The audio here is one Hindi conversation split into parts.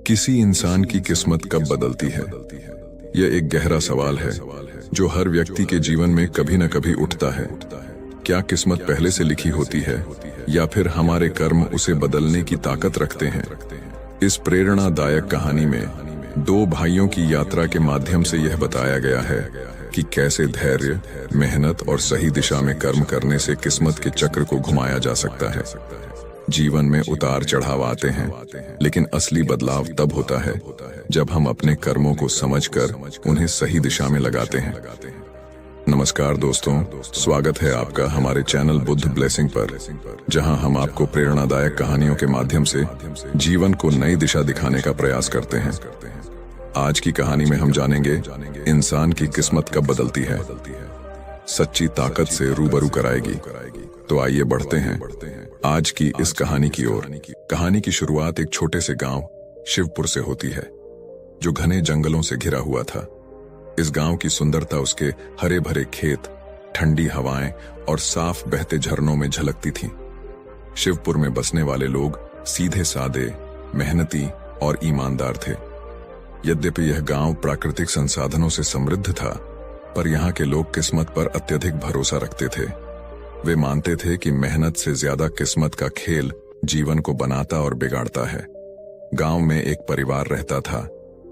किसी इंसान की किस्मत कब बदलती है? यह एक गहरा सवाल है जो हर व्यक्ति के जीवन में कभी न कभी उठता है। क्या किस्मत पहले से लिखी होती है या फिर हमारे कर्म उसे बदलने की ताकत रखते हैं? इस प्रेरणादायक कहानी में दो भाइयों की यात्रा के माध्यम से यह बताया गया है कि कैसे धैर्य, मेहनत और सही दिशा में कर्म करने से किस्मत के चक्र को घुमाया जा सकता है। जीवन में उतार चढ़ाव आते हैं, लेकिन असली बदलाव तब होता है जब हम अपने कर्मों को समझकर उन्हें सही दिशा में लगाते हैं। नमस्कार दोस्तों, स्वागत है आपका हमारे चैनल बुद्ध ब्लेसिंग पर, जहां हम आपको प्रेरणादायक कहानियों के माध्यम से जीवन को नई दिशा दिखाने का प्रयास करते हैं। आज की कहानी में हम जानेंगे इंसान की किस्मत कब बदलती है, सच्ची ताकत से रूबरू कराएगी। तो आइए बढ़ते हैं आज की इस कहानी की ओर। कहानी की शुरुआत एक छोटे से गांव शिवपुर से होती है, जो घने जंगलों से घिरा हुआ था। इस गांव की सुंदरता उसके हरे भरे खेत, ठंडी हवाएं और साफ बहते झरनों में झलकती थी। शिवपुर में बसने वाले लोग सीधे सादे, मेहनती और ईमानदार थे। यद्यपि यह गांव प्राकृतिक संसाधनों से समृद्ध था, पर यहाँ के लोग किस्मत पर अत्यधिक भरोसा रखते थे। वे मानते थे कि मेहनत से ज्यादा किस्मत का खेल जीवन को बनाता और बिगाड़ता है। गांव में एक परिवार रहता था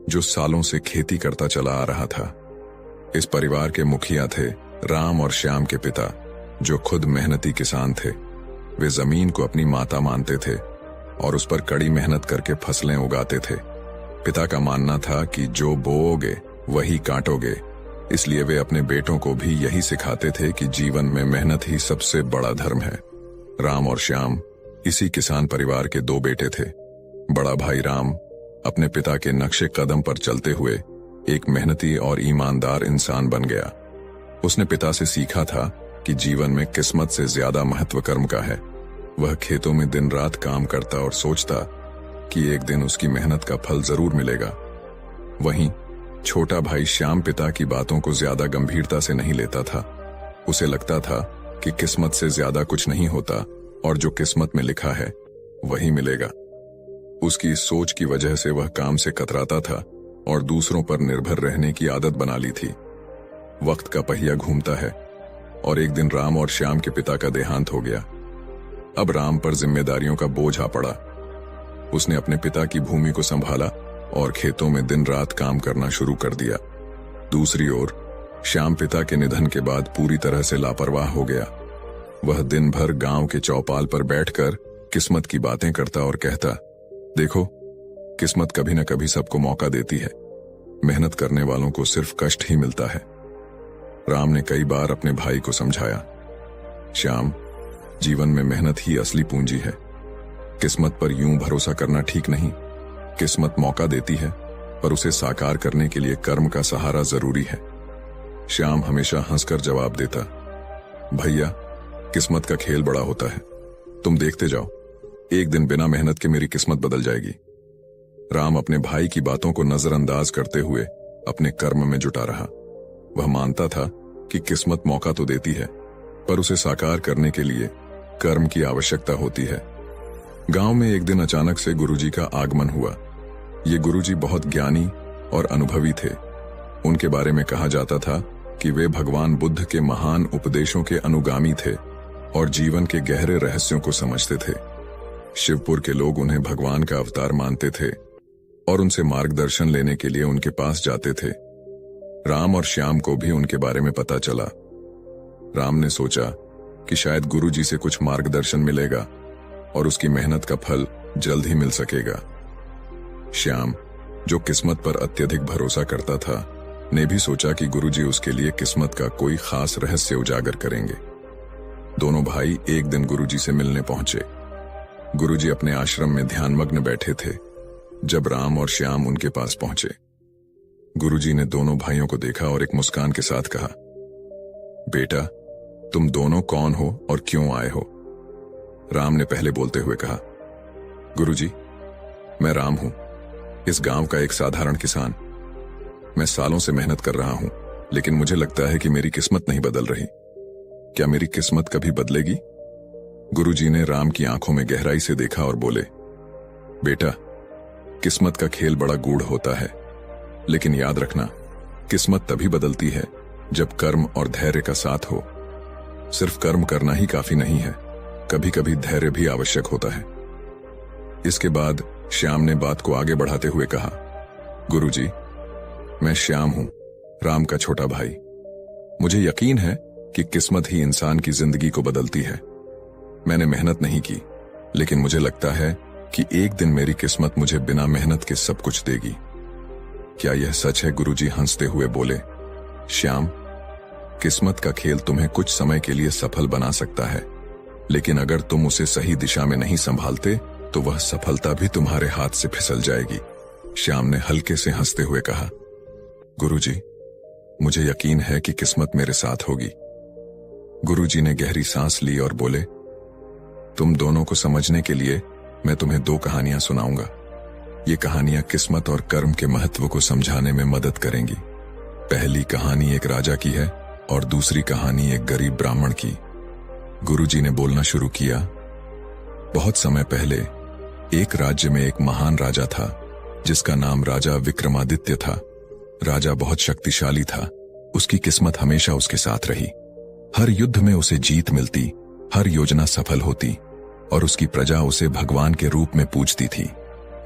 जो सालों से खेती करता चला आ रहा था। इस परिवार के मुखिया थे राम और श्याम के पिता, जो खुद मेहनती किसान थे। वे जमीन को अपनी माता मानते थे और उस पर कड़ी मेहनत करके फसलें उगाते थे। पिता का मानना था कि जो बोओगे वही काटोगे, इसलिए वे अपने बेटों को भी यही सिखाते थे कि जीवन में मेहनत ही सबसे बड़ा धर्म है। राम और श्याम इसी किसान परिवार के दो बेटे थे। बड़ा भाई राम अपने पिता के नक्शे कदम पर चलते हुए एक मेहनती और ईमानदार इंसान बन गया। उसने पिता से सीखा था कि जीवन में किस्मत से ज्यादा महत्व कर्म का है। वह खेतों में दिन रात काम करता और सोचता कि एक दिन उसकी मेहनत का फल जरूर मिलेगा। वहीं छोटा भाई श्याम पिता की बातों को ज्यादा गंभीरता से नहीं लेता था। उसे लगता था कि किस्मत से ज्यादा कुछ नहीं होता और जो किस्मत में लिखा है वही मिलेगा। उसकी इस सोच की वजह से वह काम से कतराता था और दूसरों पर निर्भर रहने की आदत बना ली थी। वक्त का पहिया घूमता है और एक दिन राम और श्याम के पिता का देहांत हो गया। अब राम पर जिम्मेदारियों का बोझ आ पड़ा। उसने अपने पिता की भूमि को संभाला और खेतों में दिन रात काम करना शुरू कर दिया। दूसरी ओर श्याम पिता के निधन के बाद पूरी तरह से लापरवाह हो गया। वह दिन भर गांव के चौपाल पर बैठकर किस्मत की बातें करता और कहता, देखो, किस्मत कभी न कभी सबको मौका देती है, मेहनत करने वालों को सिर्फ कष्ट ही मिलता है। राम ने कई बार अपने भाई को समझाया, श्याम, जीवन में मेहनत ही असली पूंजी है। किस्मत पर यूं भरोसा करना ठीक नहीं। किस्मत मौका देती है, पर उसे साकार करने के लिए कर्म का सहारा जरूरी है। श्याम हमेशा हंसकर जवाब देता, भैया, किस्मत का खेल बड़ा होता है, तुम देखते जाओ, एक दिन बिना मेहनत के मेरी किस्मत बदल जाएगी। राम अपने भाई की बातों को नजरअंदाज करते हुए अपने कर्म में जुटा रहा। वह मानता था कि किस्मत मौका तो देती है, पर उसे साकार करने के लिए कर्म की आवश्यकता होती है। गांव में एक दिन अचानक से गुरुजी का आगमन हुआ। ये गुरुजी बहुत ज्ञानी और अनुभवी थे। उनके बारे में कहा जाता था कि वे भगवान बुद्ध के महान उपदेशों के अनुगामी थे और जीवन के गहरे रहस्यों को समझते थे। शिवपुर के लोग उन्हें भगवान का अवतार मानते थे और उनसे मार्गदर्शन लेने के लिए उनके पास जाते थे। राम और श्याम को भी उनके बारे में पता चला। राम ने सोचा कि शायद गुरुजी से कुछ मार्गदर्शन मिलेगा और उसकी मेहनत का फल जल्द ही मिल सकेगा। श्याम, जो किस्मत पर अत्यधिक भरोसा करता था, ने भी सोचा कि गुरुजी उसके लिए किस्मत का कोई खास रहस्य उजागर करेंगे। दोनों भाई एक दिन गुरुजी से मिलने पहुंचे। गुरुजी अपने आश्रम में ध्यानमग्न बैठे थे जब राम और श्याम उनके पास पहुंचे। गुरुजी ने दोनों भाइयों को देखा और एक मुस्कान के साथ कहा, बेटा, तुम दोनों कौन हो और क्यों आए हो? राम ने पहले बोलते हुए कहा, गुरुजी, मैं राम हूं, इस गांव का एक साधारण किसान। मैं सालों से मेहनत कर रहा हूं, लेकिन मुझे लगता है कि मेरी किस्मत नहीं बदल रही। क्या मेरी किस्मत कभी बदलेगी? गुरुजी ने राम की आंखों में गहराई से देखा और बोले, बेटा, किस्मत का खेल बड़ा गूढ़ होता है, लेकिन याद रखना, किस्मत तभी बदलती है जब कर्म और धैर्य का साथ हो। सिर्फ कर्म करना ही काफी नहीं है, कभी कभी धैर्य भी आवश्यक होता है। इसके बाद श्याम ने बात को आगे बढ़ाते हुए कहा, गुरुजी, मैं श्याम हूं, राम का छोटा भाई। मुझे यकीन है कि किस्मत ही इंसान की जिंदगी को बदलती है। मैंने मेहनत नहीं की, लेकिन मुझे लगता है कि एक दिन मेरी किस्मत मुझे बिना मेहनत के सब कुछ देगी। क्या यह सच है? गुरुजी हंसते हुए बोले, श्याम, किस्मत का खेल तुम्हें कुछ समय के लिए सफल बना सकता है, लेकिन अगर तुम उसे सही दिशा में नहीं संभालते तो वह सफलता भी तुम्हारे हाथ से फिसल जाएगी। श्याम ने हल्के से हंसते हुए कहा, गुरुजी, मुझे यकीन है कि किस्मत मेरे साथ होगी। गुरुजी ने गहरी सांस ली और बोले, तुम दोनों को समझने के लिए मैं तुम्हें 2 कहानियां सुनाऊंगा। ये कहानियां किस्मत और कर्म के महत्व को समझाने में मदद करेंगी। पहली कहानी एक राजा की है और दूसरी कहानी एक गरीब ब्राह्मण की। गुरुजी ने बोलना शुरू किया, बहुत समय पहले एक राज्य में एक महान राजा था जिसका नाम राजा विक्रमादित्य था। राजा बहुत शक्तिशाली था, उसकी किस्मत हमेशा उसके साथ रही। हर युद्ध में उसे जीत मिलती, हर योजना सफल होती और उसकी प्रजा उसे भगवान के रूप में पूजती थी।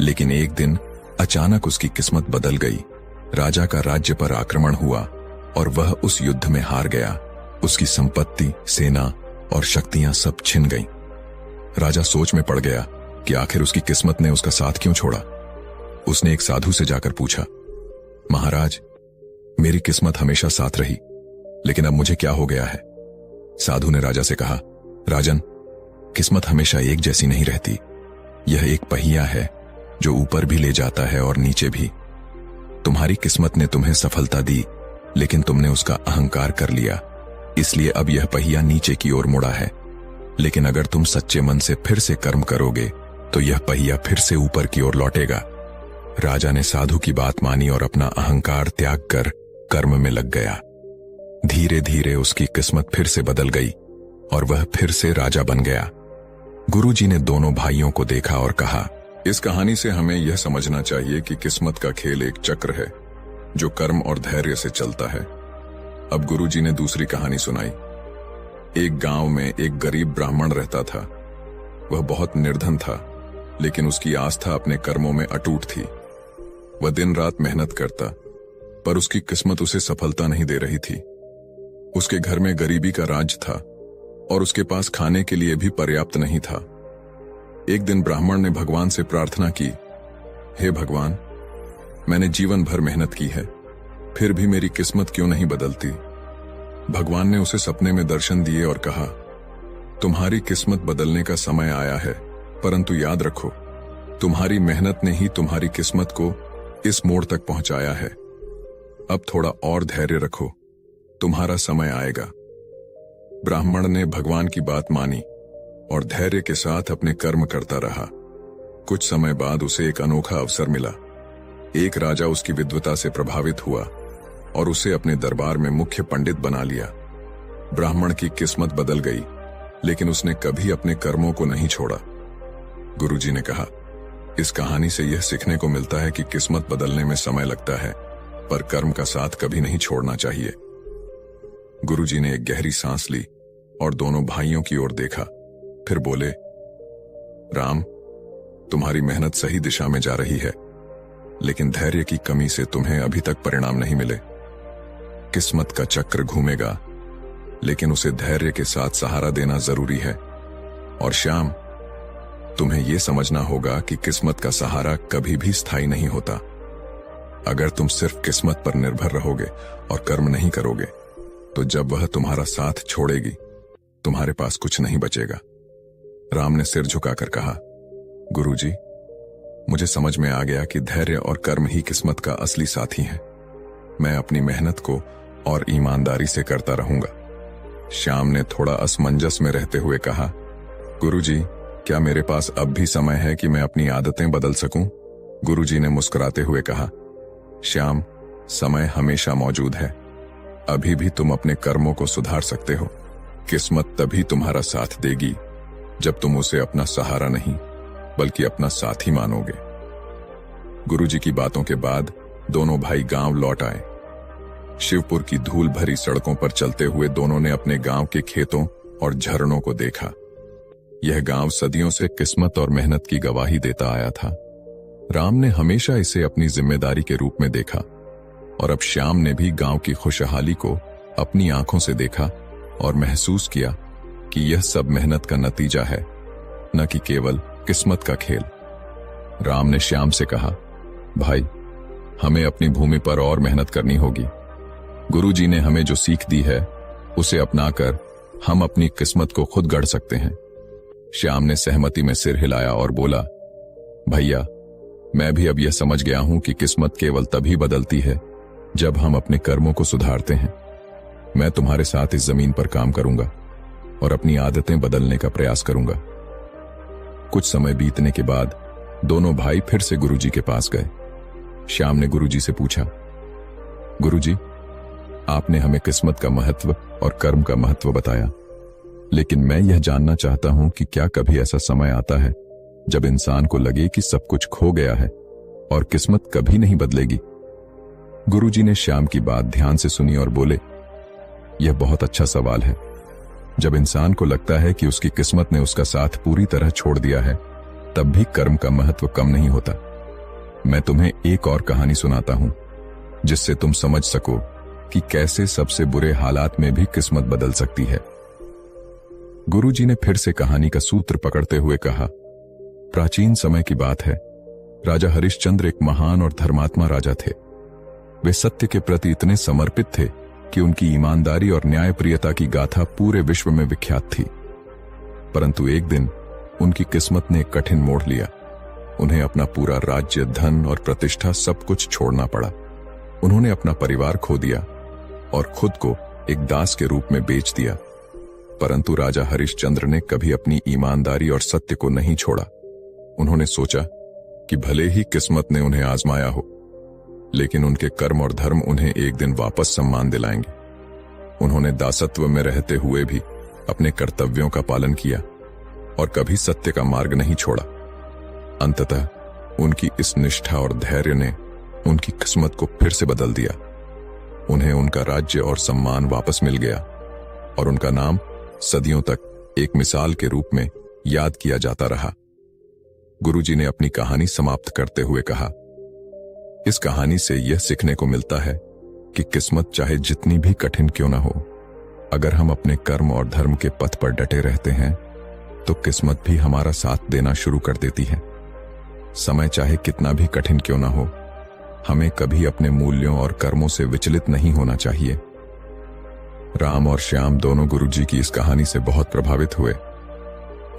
लेकिन एक दिन अचानक उसकी किस्मत बदल गई। राजा का राज्य पर आक्रमण हुआ और वह उस युद्ध में हार गया। उसकी संपत्ति, सेना और शक्तियां सब छिन गईं। राजा सोच में पड़ गया कि आखिर उसकी किस्मत ने उसका साथ क्यों छोड़ा। उसने एक साधु से जाकर पूछा, महाराज, मेरी किस्मत हमेशा साथ रही, लेकिन अब मुझे क्या हो गया है? साधु ने राजा से कहा, राजन, किस्मत हमेशा एक जैसी नहीं रहती। यह एक पहिया है जो ऊपर भी ले जाता है और नीचे भी। तुम्हारी किस्मत ने तुम्हें सफलता दी, लेकिन तुमने उसका अहंकार कर लिया, इसलिए अब यह पहिया नीचे की ओर मुड़ा है। लेकिन अगर तुम सच्चे मन से फिर से कर्म करोगे तो यह पहिया फिर से ऊपर की ओर लौटेगा। राजा ने साधु की बात मानी और अपना अहंकार त्याग कर कर्म में लग गया। धीरे धीरे उसकी किस्मत फिर से बदल गई और वह फिर से राजा बन गया। गुरुजी ने दोनों भाइयों को देखा और कहा, इस कहानी से हमें यह समझना चाहिए कि किस्मत का खेल एक चक्र है जो कर्म और धैर्य से चलता है। अब गुरुजी ने दूसरी कहानी सुनाई। एक गांव में एक गरीब ब्राह्मण रहता था। वह बहुत निर्धन था, लेकिन उसकी आस्था अपने कर्मों में अटूट थी। वह दिन रात मेहनत करता, पर उसकी किस्मत उसे सफलता नहीं दे रही थी। उसके घर में गरीबी का राज था और उसके पास खाने के लिए भी पर्याप्त नहीं था। एक दिन ब्राह्मण ने भगवान से प्रार्थना की, हे भगवान, मैंने जीवन भर मेहनत की है, फिर भी मेरी किस्मत क्यों नहीं बदलती? भगवान ने उसे सपने में दर्शन दिए और कहा, तुम्हारी किस्मत बदलने का समय आया है, परंतु याद रखो, तुम्हारी मेहनत ने ही तुम्हारी किस्मत को इस मोड़ तक पहुंचाया है। अब थोड़ा और धैर्य रखो, तुम्हारा समय आएगा। ब्राह्मण ने भगवान की बात मानी और धैर्य के साथ अपने कर्म करता रहा। कुछ समय बाद उसे एक अनोखा अवसर मिला। एक राजा उसकी विद्वता से प्रभावित हुआ और उसे अपने दरबार में मुख्य पंडित बना लिया। ब्राह्मण की किस्मत बदल गई, लेकिन उसने कभी अपने कर्मों को नहीं छोड़ा। गुरुजी ने कहा, इस कहानी से यह सीखने को मिलता है कि किस्मत बदलने में समय लगता है, पर कर्म का साथ कभी नहीं छोड़ना चाहिए। गुरुजी ने एक गहरी सांस ली और दोनों भाइयों की ओर देखा, फिर बोले, राम, तुम्हारी मेहनत सही दिशा में जा रही है, लेकिन धैर्य की कमी से तुम्हें अभी तक परिणाम नहीं मिले। किस्मत का चक्र घूमेगा, लेकिन उसे धैर्य के साथ सहारा देना जरूरी है। और श्याम, तुम्हें यह समझना होगा कि किस्मत का सहारा कभी भी स्थायी नहीं होता। अगर तुम सिर्फ किस्मत पर निर्भर रहोगे और कर्म नहीं करोगे, तो जब वह तुम्हारा साथ छोड़ेगी, तुम्हारे पास कुछ नहीं बचेगा। राम ने सिर झुकाकर कहा, गुरुजी, मुझे समझ में आ गया कि धैर्य और कर्म ही किस्मत का असली साथी हैं। मैं अपनी मेहनत को और ईमानदारी से करता रहूंगा। श्याम ने थोड़ा असमंजस में रहते हुए कहा, गुरुजी, क्या मेरे पास अब भी समय है कि मैं अपनी आदतें बदल सकूं? गुरुजी ने मुस्कुराते हुए कहा, श्याम, समय हमेशा मौजूद है। अभी भी तुम अपने कर्मों को सुधार सकते हो। किस्मत तभी तुम्हारा साथ देगी जब तुम उसे अपना सहारा नहीं, बल्कि अपना साथी मानोगे। गुरुजी की बातों के बाद दोनों भाई गांव लौट आए। शिवपुर की धूल भरी सड़कों पर चलते हुए दोनों ने अपने गांव के खेतों और झरनों को देखा। यह गांव सदियों से किस्मत और मेहनत की गवाही देता आया था। राम ने हमेशा इसे अपनी जिम्मेदारी के रूप में देखा और अब श्याम ने भी गांव की खुशहाली को अपनी आंखों से देखा और महसूस किया कि यह सब मेहनत का नतीजा है, न कि केवल किस्मत का खेल। राम ने श्याम से कहा, भाई, हमें अपनी भूमि पर और मेहनत करनी होगी। गुरुजी ने हमें जो सीख दी है उसे अपनाकर हम अपनी किस्मत को खुद गढ़ सकते हैं। श्याम ने सहमति में सिर हिलाया और बोला, भैया, मैं भी अब यह समझ गया हूं कि किस्मत केवल तभी बदलती है जब हम अपने कर्मों को सुधारते हैं। मैं तुम्हारे साथ इस जमीन पर काम करूंगा और अपनी आदतें बदलने का प्रयास करूंगा। कुछ समय बीतने के बाद दोनों भाई फिर से गुरुजी के पास गए। श्याम ने गुरुजी से पूछा, गुरुजी, आपने हमें किस्मत का महत्व और कर्म का महत्व बताया, लेकिन मैं यह जानना चाहता हूं कि क्या कभी ऐसा समय आता है जब इंसान को लगे कि सब कुछ खो गया है और किस्मत कभी नहीं बदलेगी? गुरुजी ने श्याम की बात ध्यान से सुनी और बोले, यह बहुत अच्छा सवाल है। जब इंसान को लगता है कि उसकी किस्मत ने उसका साथ पूरी तरह छोड़ दिया है, तब भी कर्म का महत्व कम नहीं होता। मैं तुम्हें एक और कहानी सुनाता हूं जिससे तुम समझ सको कि कैसे सबसे बुरे हालात में भी किस्मत बदल सकती है। गुरुजी ने फिर से कहानी का सूत्र पकड़ते हुए कहा, प्राचीन समय की बात है। राजा हरिश्चंद्र एक महान और धर्मात्मा राजा थे। वे सत्य के प्रति इतने समर्पित थे कि उनकी ईमानदारी और न्यायप्रियता की गाथा पूरे विश्व में विख्यात थी। परंतु एक दिन उनकी किस्मत ने एक कठिन मोड़ लिया। उन्हें अपना पूरा राज्य, धन और प्रतिष्ठा सब कुछ छोड़ना पड़ा। उन्होंने अपना परिवार खो दिया और खुद को एक दास के रूप में बेच दिया। परंतु राजा हरिश्चंद्र ने कभी अपनी ईमानदारी और सत्य को नहीं छोड़ा। उन्होंने सोचा कि भले ही किस्मत ने उन्हें आजमाया हो, लेकिन उनके कर्म और धर्म उन्हें एक दिन वापस सम्मान दिलाएंगे। उन्होंने दासत्व में रहते हुए भी अपने कर्तव्यों का पालन किया और कभी सत्य का मार्ग नहीं छोड़ा। अंततः उनकी इस निष्ठा और धैर्य ने उनकी किस्मत को फिर से बदल दिया। उन्हें उनका राज्य और सम्मान वापस मिल गया और उनका नाम सदियों तक एक मिसाल के रूप में याद किया जाता रहा। गुरुजी ने अपनी कहानी समाप्त करते हुए कहा, इस कहानी से यह सीखने को मिलता है कि किस्मत चाहे जितनी भी कठिन क्यों ना हो, अगर हम अपने कर्म और धर्म के पथ पर डटे रहते हैं तो किस्मत भी हमारा साथ देना शुरू कर देती है। समय चाहे कितना भी कठिन क्यों ना हो, हमें कभी अपने मूल्यों और कर्मों से विचलित नहीं होना चाहिए। राम और श्याम दोनों गुरुजी की इस कहानी से बहुत प्रभावित हुए।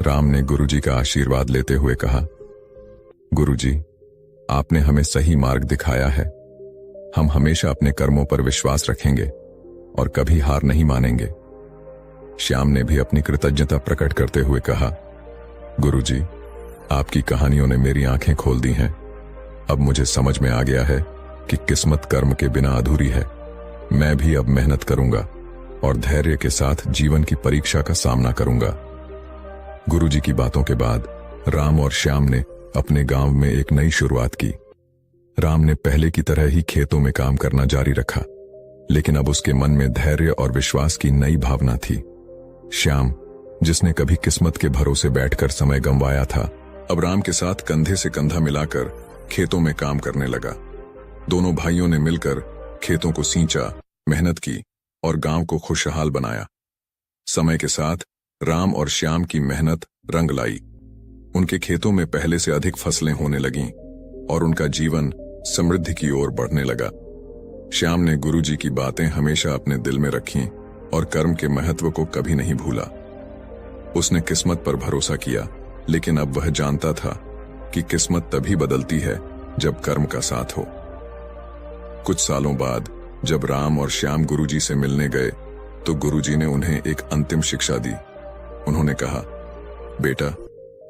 राम ने गुरुजी का आशीर्वाद लेते हुए कहा, गुरुजी, आपने हमें सही मार्ग दिखाया है। हम हमेशा अपने कर्मों पर विश्वास रखेंगे और कभी हार नहीं मानेंगे। श्याम ने भी अपनी कृतज्ञता प्रकट करते हुए कहा, गुरुजी, आपकी कहानियों ने मेरी आंखें खोल दी हैं। अब मुझे समझ में आ गया है कि किस्मत कर्म के बिना अधूरी है। मैं भी अब मेहनत करूंगा और धैर्य के साथ जीवन की परीक्षा का सामना करूंगा। गुरुजी की बातों के बाद राम और श्याम ने अपने गांव में एक नई शुरुआत की। राम ने पहले की तरह ही खेतों में काम करना जारी रखा, लेकिन अब उसके मन में धैर्य और विश्वास की नई भावना थी। श्याम, जिसने कभी किस्मत के भरोसे बैठकर समय गंवाया था, अब राम के साथ कंधे से कंधा मिलाकर खेतों में काम करने लगा। दोनों भाइयों ने मिलकर खेतों को सींचा, मेहनत की और गांव को खुशहाल बनाया। समय के साथ राम और श्याम की मेहनत रंग लाई। उनके खेतों में पहले से अधिक फसलें होने लगीं और उनका जीवन समृद्धि की ओर बढ़ने लगा। श्याम ने गुरुजी की बातें हमेशा अपने दिल में रखीं और कर्म के महत्व को कभी नहीं भूला। उसने किस्मत पर भरोसा किया, लेकिन अब वह जानता था कि किस्मत तभी बदलती है जब कर्म का साथ हो। कुछ सालों बाद जब राम और श्याम गुरुजी से मिलने गए तो गुरुजी ने उन्हें एक अंतिम शिक्षा दी। उन्होंने कहा, बेटा,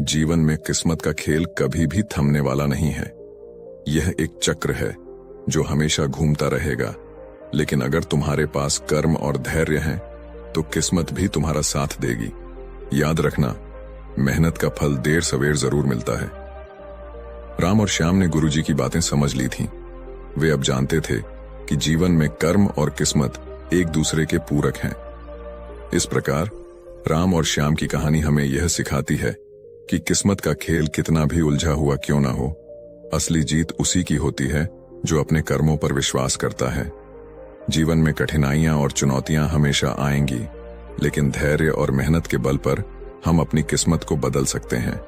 जीवन में किस्मत का खेल कभी भी थमने वाला नहीं है। यह एक चक्र है जो हमेशा घूमता रहेगा, लेकिन अगर तुम्हारे पास कर्म और धैर्य है तो किस्मत भी तुम्हारा साथ देगी। याद रखना, मेहनत का फल देर सवेर जरूर मिलता है। राम और श्याम ने गुरुजी की बातें समझ ली थीं। वे अब जानते थे कि जीवन में कर्म और किस्मत एक दूसरे के पूरक हैं। इस प्रकार राम और श्याम की कहानी हमें यह सिखाती है कि किस्मत का खेल कितना भी उलझा हुआ क्यों ना हो, असली जीत उसी की होती है जो अपने कर्मों पर विश्वास करता है। जीवन में कठिनाइयां और चुनौतियां हमेशा आएंगी, लेकिन धैर्य और मेहनत के बल पर हम अपनी किस्मत को बदल सकते हैं।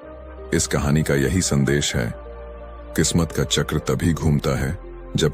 इस कहानी का यही संदेश है, किस्मत का चक्र तभी घूमता है जब